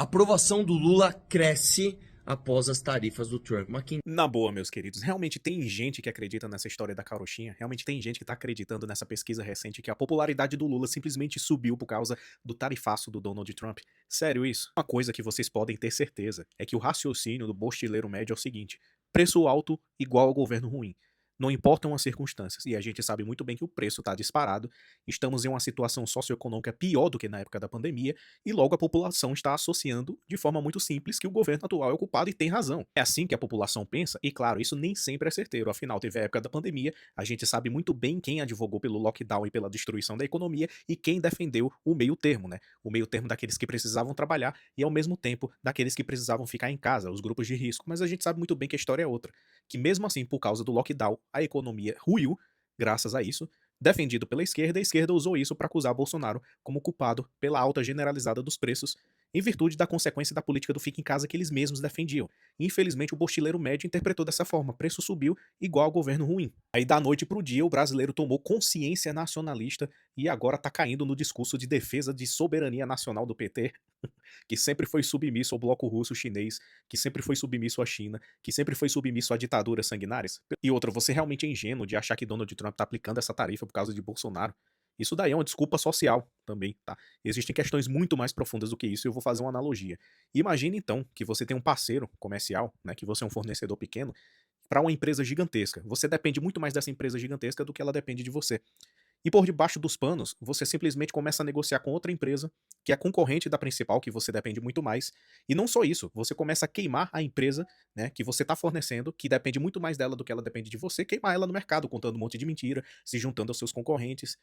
A aprovação do Lula cresce após as tarifas do Trump. Mas quem Na boa, meus queridos, realmente tem gente que acredita nessa história da carochinha, realmente tem gente que tá acreditando nessa pesquisa recente que a popularidade do Lula simplesmente subiu por causa do tarifaço do Donald Trump. Sério isso? Uma coisa que vocês podem ter certeza é que o raciocínio do mochileiro médio é o seguinte: preço alto igual ao governo ruim. Não importam as circunstâncias, e a gente sabe muito bem que o preço está disparado, estamos em uma situação socioeconômica pior do que na época da pandemia, e logo a população está associando de forma muito simples que o governo atual é o culpado e tem razão. É assim que a população pensa, e claro, isso nem sempre é certeiro, afinal teve a época da pandemia, a gente sabe muito bem quem advogou pelo lockdown e pela destruição da economia e quem defendeu o meio termo, né? O meio termo daqueles que precisavam trabalhar e ao mesmo tempo daqueles que precisavam ficar em casa, os grupos de risco, mas a gente sabe muito bem que a história é outra, que mesmo assim, por causa do lockdown, a economia ruiu, graças a isso, defendido pela esquerda, a esquerda usou isso para acusar Bolsonaro como culpado pela alta generalizada dos preços, em virtude da consequência da política do fica em casa que eles mesmos defendiam. Infelizmente, o bochileiro médio interpretou dessa forma: preço subiu igual ao governo ruim. Aí, da noite pro dia, o brasileiro tomou consciência nacionalista e agora tá caindo no discurso de defesa de soberania nacional do PT, que sempre foi submisso ao bloco russo chinês, que sempre foi submisso à China, que sempre foi submisso a ditaduras sanguinárias. E outra, você realmente é ingênuo de achar que Donald Trump tá aplicando essa tarifa por causa de Bolsonaro. Isso daí é uma desculpa social também, tá? Existem questões muito mais profundas do que isso e eu vou fazer uma analogia. Imagine então que você tem um parceiro comercial, né, que você é um fornecedor pequeno, para uma empresa gigantesca. Você depende muito mais dessa empresa gigantesca do que ela depende de você. E por debaixo dos panos, você simplesmente começa a negociar com outra empresa, que é concorrente da principal, que você depende muito mais. E não só isso, você começa a queimar a empresa, né, que você está fornecendo, que depende muito mais dela do que ela depende de você, queimar ela no mercado, contando um monte de mentira, se juntando aos seus concorrentes.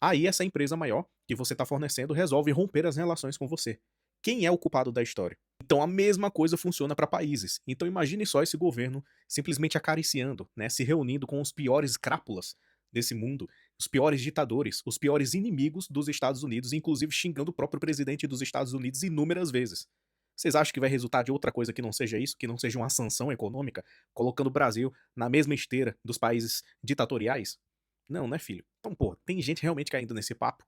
Aí essa empresa maior, que você está fornecendo, resolve romper as relações com você. Quem é o culpado da história? Então a mesma coisa funciona para países. Então imagine só esse governo simplesmente acariciando, né, se reunindo com os piores crápulas desse mundo, os piores ditadores, os piores inimigos dos Estados Unidos, inclusive xingando o próprio presidente dos Estados Unidos inúmeras vezes. Vocês acham que vai resultar de outra coisa que não seja isso, que não seja uma sanção econômica, colocando o Brasil na mesma esteira dos países ditatoriais? Não, né, filho? Então, pô, tem gente realmente caindo nesse papo.